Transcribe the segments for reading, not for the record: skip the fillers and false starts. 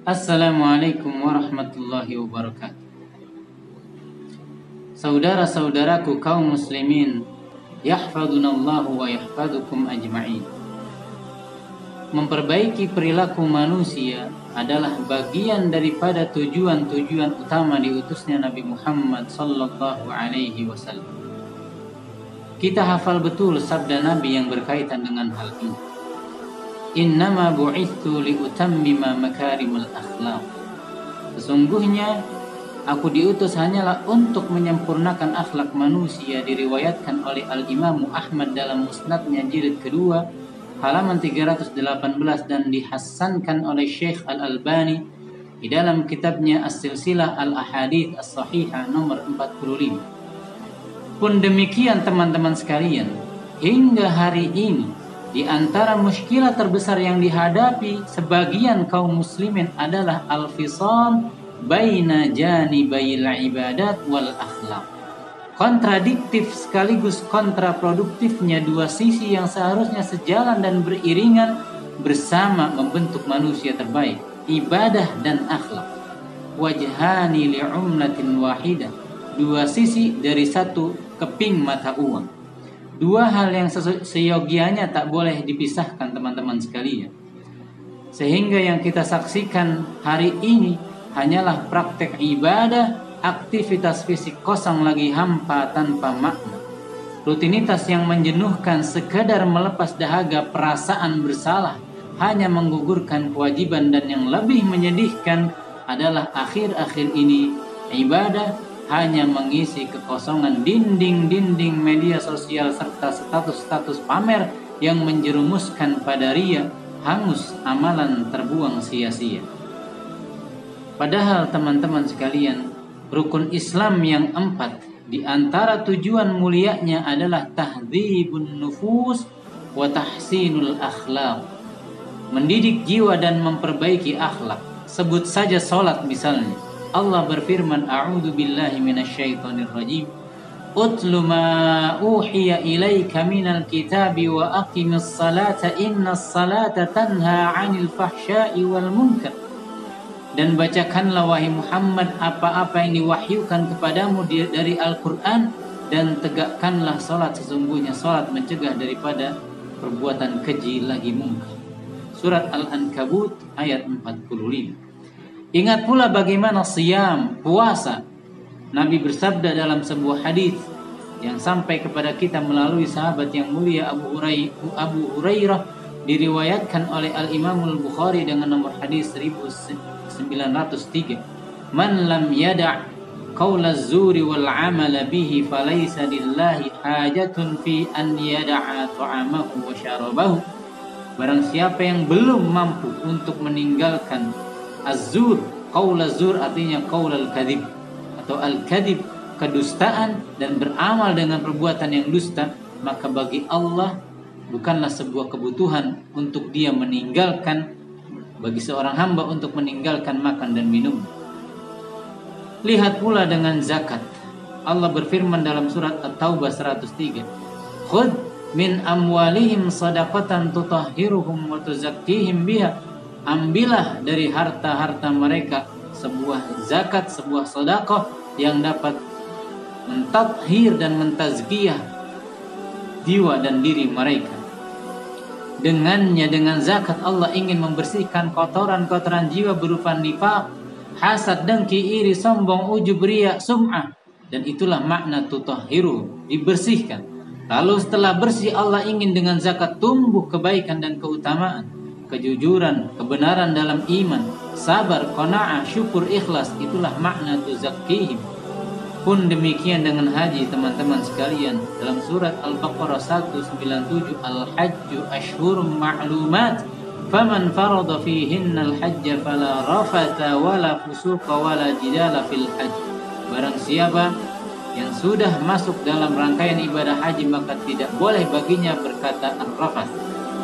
Assalamualaikum warahmatullahi wabarakatuh. Saudara-saudaraku kaum muslimin, yahfadunallahu wa yahfadukum ajma'in. Memperbaiki perilaku manusia adalah bagian daripada tujuan-tujuan utama diutusnya Nabi Muhammad sallallahu alaihi wasallam. Kita hafal betul sabda Nabi yang berkaitan dengan hal ini. Innama bu'ithu liutammima makarimul akhlaq. Sesungguhnya aku diutus hanyalah untuk menyempurnakan akhlak manusia, diriwayatkan oleh Al-Imam Ahmad dalam musnadnya jilid kedua halaman 318 dan dihasankan oleh Syekh Al-Albani di dalam kitabnya As-Silsilah Al-Ahadits As-Sahihah nomor 45. Pun demikian teman-teman sekalian, hingga hari ini di antara muskilah terbesar yang dihadapi sebagian kaum muslimin adalah al-fisam baina janibayil ibadat wal akhlaq. Kontradiktif sekaligus kontraproduktifnya dua sisi yang seharusnya sejalan dan beriringan bersama membentuk manusia terbaik, ibadah dan akhlak. Wajhani li'umlatin wahidah, dua sisi dari satu keping mata uang. Dua hal yang seyogianya tak boleh dipisahkan teman-teman sekalian. Sehingga yang kita saksikan hari ini hanyalah praktek ibadah, aktivitas fisik kosong lagi hampa tanpa makna. Rutinitas yang menjenuhkan sekadar melepas dahaga perasaan bersalah, hanya menggugurkan kewajiban, dan yang lebih menyedihkan adalah akhir-akhir ini ibadah hanya mengisi kekosongan dinding-dinding media sosial serta status-status pamer yang menjerumuskan pada ria, hangus amalan terbuang sia-sia. Padahal teman-teman sekalian, rukun Islam yang 4 di antara tujuan mulianya adalah tahdzibun nufus wa tahsinul akhlaq, mendidik jiwa dan memperbaiki akhlak. Sebut saja salat misalnya. Allah berfirman, a'udzu billahi minasyaitonir rajim. Utlu ma uhiya ilaika minal kitabi wa aqimis salata innas salata tanha 'anil fahsya'i wal munkar. Dan bacakanlah wahai Muhammad apa-apa yang diwahyukan kepadamu dari Al-Qur'an, dan tegakkanlah salat, sesungguhnya salat mencegah daripada perbuatan keji lagi mungkar. Surat Al-Ankabut ayat 45. Ingat pula bagaimana siyam, puasa. Nabi bersabda dalam sebuah hadis yang sampai kepada kita melalui sahabat yang mulia Abu Hurairah, diriwayatkan oleh Al-Imam Al-Bukhari dengan nomor hadis 1903. Man lam yada' qaula az-zuri wal 'amala bihi falaysa lillahi hajatun fi an yada'a ta'amahu wa syarabahu. Barang siapa yang belum mampu untuk meninggalkan az-zur, qaul az-zur artinya qaul al-kadhib atau al-kadhib, kedustaan, dan beramal dengan perbuatan yang dusta, maka bagi Allah bukanlah sebuah kebutuhan untuk dia meninggalkan, bagi seorang hamba untuk meninggalkan makan dan minum. Lihat pula dengan zakat. Allah berfirman dalam surat At-Taubah 103, khudh min amwalihim sadaqatan tutahhiruhum wa tuzakkihim biha. Ambillah dari harta-harta mereka sebuah zakat, sebuah sedekah yang dapat mentathhir dan mentazkiyah jiwa dan diri mereka. Dengannya, dengan zakat Allah ingin membersihkan kotoran-kotoran jiwa berupa nifaq, hasad, dengki, iri, sombong, ujub, riya, sum'ah. Dan itulah makna tutahhiru, dibersihkan. Lalu setelah bersih, Allah ingin dengan zakat tumbuh kebaikan dan keutamaan, kejujuran, kebenaran dalam iman, sabar, qanaah, syukur, ikhlas. Itulah makna tuzakkihim. Pun demikian dengan haji teman-teman sekalian. Dalam surat Al-Baqarah 197, Al-Hajju ashhurum ma'lumat, faman farada fihinna al-hajja fala rafatha wala fusuqa wala jidala fil hajj. Barang siapa yang sudah masuk dalam rangkaian ibadah haji, maka tidak boleh baginya berkata ar-rafas.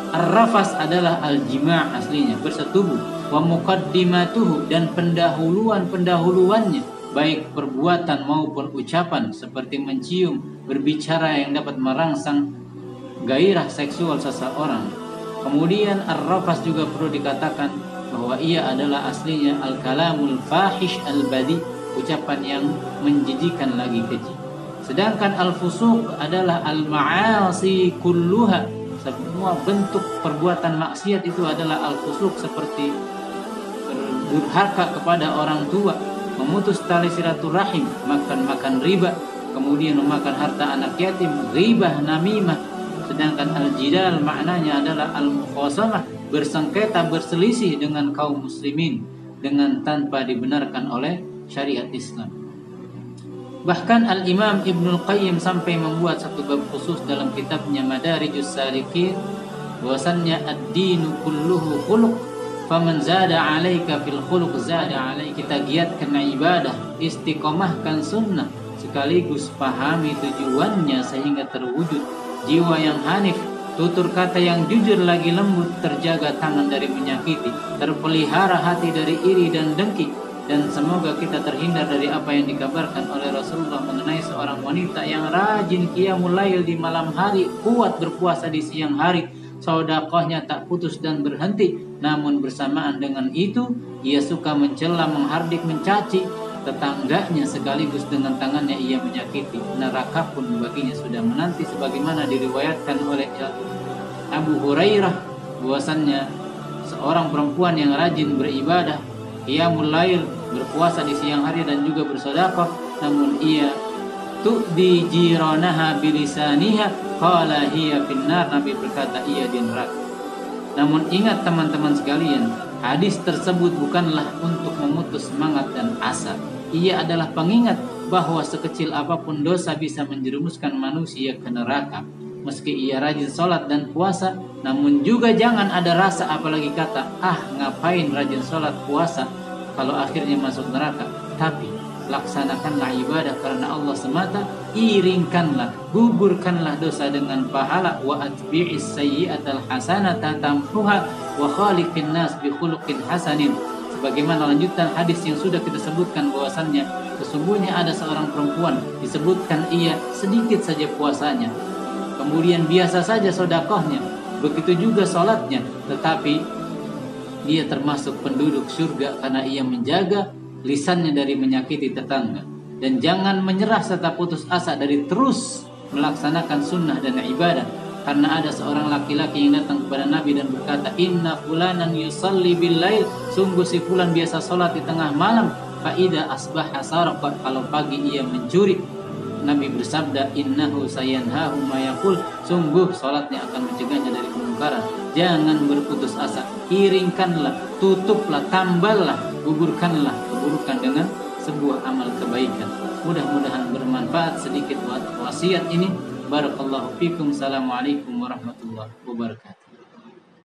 Ar-rafas adalah al-jima' aslinya, bersetubuh, wa muqaddimatuhu, dan pendahuluannya, baik perbuatan maupun ucapan, seperti mencium, berbicara yang dapat merangsang gairah seksual seseorang. Kemudian ar-rafas juga perlu dikatakan bahwa ia adalah aslinya al-kalamul fahish al-badi, ucapan yang menjijikan lagi keji. Sedangkan al-fusuq adalah al-ma'asi kulluha, semua bentuk perbuatan maksiat itu adalah al-fusuq, seperti durhaka kepada orang tua, memutus tali silaturahim, makan riba, kemudian memakan harta anak yatim, ribah, namimah. Sedangkan al-jidal maknanya adalah al-mukhasamah, bersengketa, berselisih dengan kaum muslimin dengan tanpa dibenarkan oleh syariat Islam. Bahkan Al-Imam Ibnul Qayyim sampai membuat satu bab khusus dalam kitabnya Madarijus Salikin, bahwasannya ad-dinu kulluhu khuluq, faman zada 'alaika fil khuluq zada 'alaika. Kita giatkan ibadah, istiqomahkan sunnah, sekaligus pahami tujuannya sehingga terwujud jiwa yang hanif, tutur kata yang jujur lagi lembut, terjaga tangan dari menyakiti, terpelihara hati dari iri dan dengki. Dan semoga kita terhindar dari apa yang dikabarkan oleh Rasulullah mengenai seorang wanita yang rajin qiyamul lail di malam hari, kuat berpuasa di siang hari, sedekahnya tak putus dan berhenti. Namun bersamaan dengan itu, ia suka mencela, menghardik, mencaci tetangganya, sekaligus dengan tangannya ia menyakiti. Neraka pun baginya sudah menanti, sebagaimana diriwayatkan oleh Abu Hurairah bahwasannya seorang perempuan yang rajin beribadah, qiyamul lail, berpuasa di siang hari dan juga bersedekah, namun ia tu'di jiranaha bilisaniha qala hiya finnar, Nabi berkata ia di neraka. Namun ingat teman-teman sekalian, hadis tersebut bukanlah untuk memutus semangat dan asa. Ia adalah pengingat bahwa sekecil apapun dosa bisa menjerumuskan manusia ke neraka. Meski ia rajin sholat dan puasa, namun juga jangan ada rasa apalagi kata, ngapain rajin sholat puasa kalau akhirnya masuk neraka. Tapi laksanakanlah ibadah karena Allah semata, iringkanlah, gugurkanlah dosa dengan pahala, wa atbi'is sayyi'atal hasanata tamhuha wa khaliqin nas bi khuluqin hasanin. Sebagaimana lanjutan hadis yang sudah kita sebutkan, bahwasannya sesungguhnya ada seorang perempuan, disebutkan ia sedikit saja puasanya, kemudian biasa saja sedekahnya, begitu juga salatnya, tetapi dia termasuk penduduk surga karena ia menjaga lisannya dari menyakiti tetangga. Dan jangan menyerah serta putus asa dari terus melaksanakan sunnah dan ibadah, karena ada seorang laki-laki yang datang kepada Nabi dan berkata, inna fulanan yusalli bil lail, sungguh si fulan biasa salat di tengah malam, fa idza asbaha saraqa, kalau pagi ia mencuri. Nabi bersabda, innahu sayanhahu ma yaqul, sungguh salatnya akan mencegahnya dari kemungkaran. Jangan berputus asa, iringkanlah, tutuplah, tamballah, gugurkanlah keburukan dengan sebuah amal kebaikan. Mudah-mudahan bermanfaat sedikit wasiat ini. Barakallahu fikum. Assalamualaikum warahmatullahi wabarakatuh.